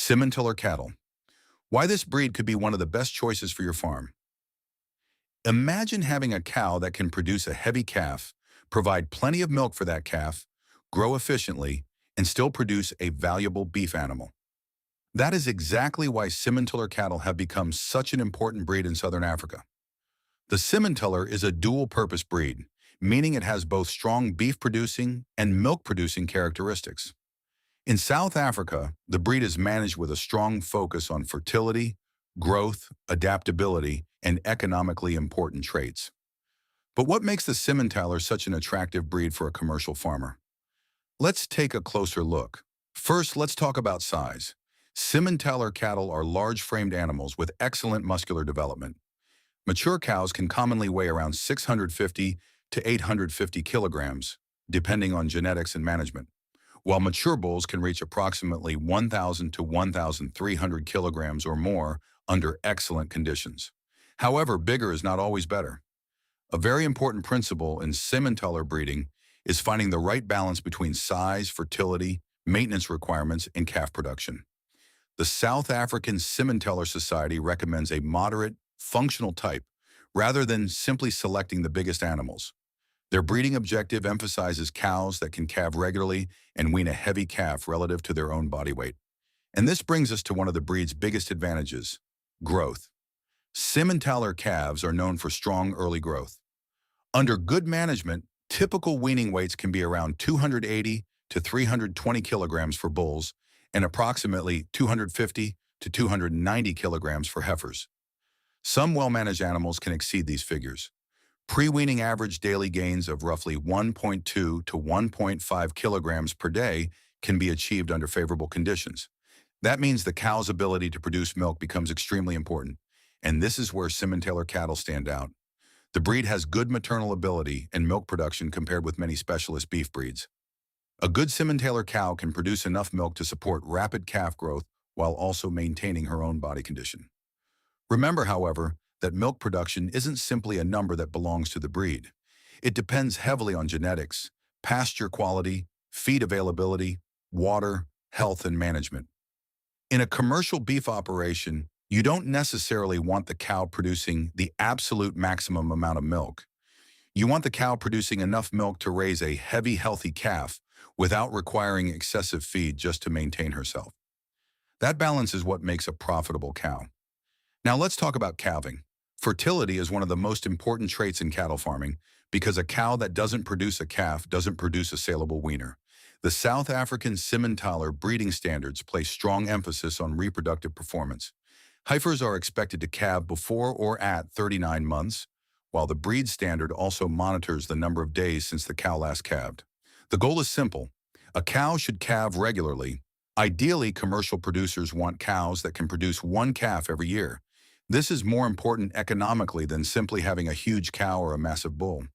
Simmentaler cattle. Why this breed could be one of the best choices for your farm. Imagine having a cow that can produce a heavy calf, provide plenty of milk for that calf, grow efficiently, and still produce a valuable beef animal. That is exactly why Simmentaler cattle have become such an important breed in southern Africa. The Simmentaler is a dual-purpose breed, meaning it has both strong beef-producing and milk-producing characteristics. In South Africa, the breed is managed with a strong focus on fertility, growth, adaptability, and economically important traits. But what makes the Simmentaler such an attractive breed for a commercial farmer? Let's take a closer look. First, let's talk about size. Simmentaler cattle are large-framed animals with excellent muscular development. Mature cows can commonly weigh around 650 to 850 kilograms, depending on genetics and management, while mature bulls can reach approximately 1,000 to 1,300 kilograms or more under excellent conditions. However, bigger is not always better. A very important principle in Simmentaler breeding is finding the right balance between size, fertility, maintenance requirements, and calf production. The South African Simmentaler Society recommends a moderate, functional type rather than simply selecting the biggest animals. Their breeding objective emphasizes cows that can calve regularly and wean a heavy calf relative to their own body weight. And this brings us to one of the breed's biggest advantages: growth. Simmentaler calves are known for strong early growth. Under good management, typical weaning weights can be around 280 to 320 kilograms for bulls and approximately 250 to 290 kilograms for heifers. Some well-managed animals can exceed these figures. Pre-weaning average daily gains of roughly 1.2 to 1.5 kilograms per day can be achieved under favorable conditions. That means the cow's ability to produce milk becomes extremely important, and this is where Simmentaler cattle stand out. The breed has good maternal ability and milk production compared with many specialist beef breeds. A good Simmentaler cow can produce enough milk to support rapid calf growth while also maintaining her own body condition. Remember, however, that milk production isn't simply a number that belongs to the breed. It depends heavily on genetics, pasture quality, feed availability, water, health, and management. In a commercial beef operation, you don't necessarily want the cow producing the absolute maximum amount of milk. You want the cow producing enough milk to raise a heavy, healthy calf without requiring excessive feed just to maintain herself. That balance is what makes a profitable cow. Now let's talk about calving. Fertility is one of the most important traits in cattle farming because a cow that doesn't produce a calf doesn't produce a saleable weaner. The South African Simmentaler breeding standards place strong emphasis on reproductive performance. Heifers are expected to calve before or at 39 months, while the breed standard also monitors the number of days since the cow last calved. The goal is simple. A cow should calve regularly. Ideally, commercial producers want cows that can produce one calf every year. This is more important economically than simply having a huge cow or a massive bull.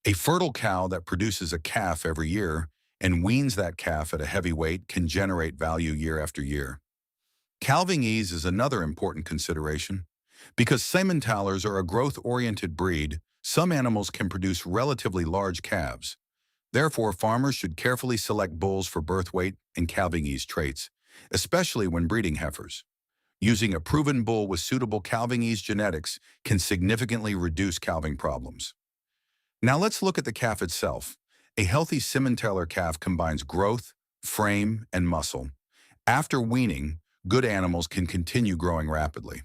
A fertile cow that produces a calf every year and weans that calf at a heavy weight can generate value year after year. Calving ease is another important consideration. Because Simmentalers are a growth-oriented breed, some animals can produce relatively large calves. Therefore, farmers should carefully select bulls for birth weight and calving ease traits, especially when breeding heifers. Using a proven bull with suitable calving ease genetics can significantly reduce calving problems. Now let's look at the calf itself. A healthy Simmentaler calf combines growth, frame, and muscle. After weaning, good animals can continue growing rapidly.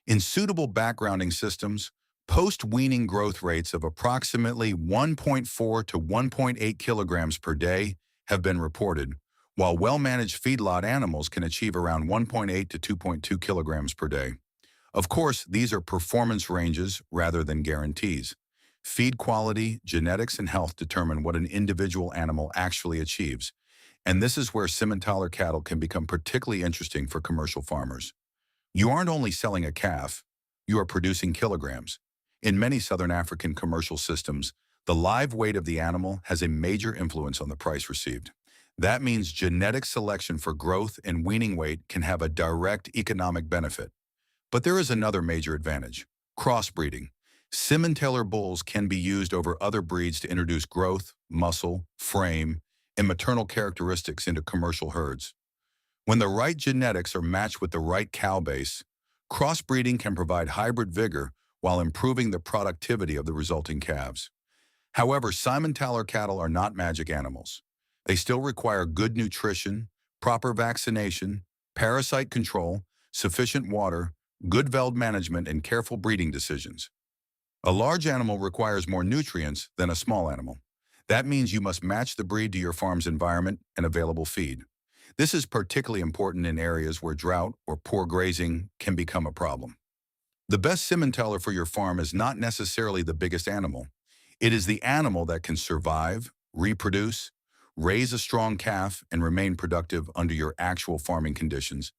In suitable backgrounding systems, post-weaning growth rates of approximately 1.4 to 1.8 kilograms per day have been reported, while well-managed feedlot animals can achieve around 1.8 to 2.2 kilograms per day. Of course, these are performance ranges rather than guarantees. Feed quality, genetics, and health determine what an individual animal actually achieves, and this is where Simmentaler cattle can become particularly interesting for commercial farmers. You aren't only selling a calf, you are producing kilograms. In many Southern African commercial systems, the live weight of the animal has a major influence on the price received. That means genetic selection for growth and weaning weight can have a direct economic benefit. But there is another major advantage: crossbreeding. Simmentaler bulls can be used over other breeds to introduce growth, muscle, frame, and maternal characteristics into commercial herds. When the right genetics are matched with the right cow base, crossbreeding can provide hybrid vigor while improving the productivity of the resulting calves. However, Simmentaler cattle are not magic animals. They still require good nutrition, proper vaccination, parasite control, sufficient water, good veld management, and careful breeding decisions. A large animal requires more nutrients than a small animal. That means you must match the breed to your farm's environment and available feed. This is particularly important in areas where drought or poor grazing can become a problem. The best Simmentaler for your farm is not necessarily the biggest animal. It is the animal that can survive, reproduce, raise a strong calf, and remain productive under your actual farming conditions.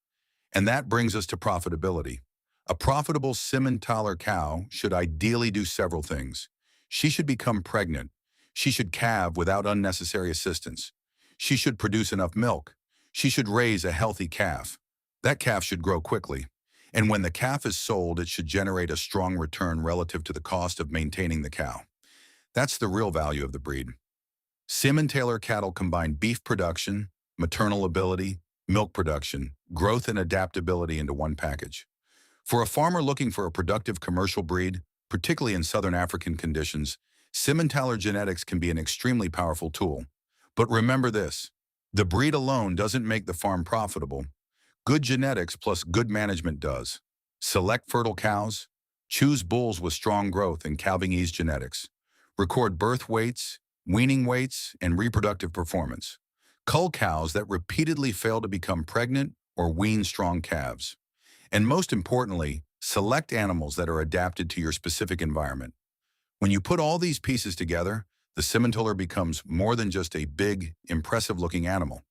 And that brings us to profitability. A profitable Simmentaler cow should ideally do several things. She should become pregnant. She should calve without unnecessary assistance. She should produce enough milk. She should raise a healthy calf. That calf should grow quickly. And when the calf is sold, it should generate a strong return relative to the cost of maintaining the cow. That's the real value of the breed. Simmentaler cattle combine beef production, maternal ability, milk production, growth, and adaptability into one package. For a farmer looking for a productive commercial breed, particularly in southern African conditions, Simmentaler genetics can be an extremely powerful tool. But remember this, the breed alone doesn't make the farm profitable. Good genetics plus good management does. Select fertile cows, choose bulls with strong growth and calving ease genetics. Record birth weights, weaning weights, and reproductive performance. Cull cows that repeatedly fail to become pregnant or wean strong calves. And most importantly, select animals that are adapted to your specific environment. When you put all these pieces together, the Simmentaler becomes more than just a big, impressive-looking animal.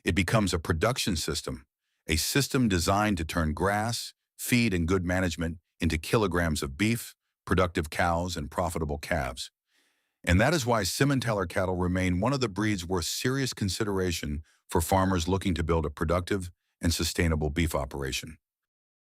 It becomes a production system, a system designed to turn grass, feed, and good management into kilograms of beef, productive cows, and profitable calves. And that is why Simmentaler cattle remain one of the breeds worth serious consideration for farmers looking to build a productive and sustainable beef operation.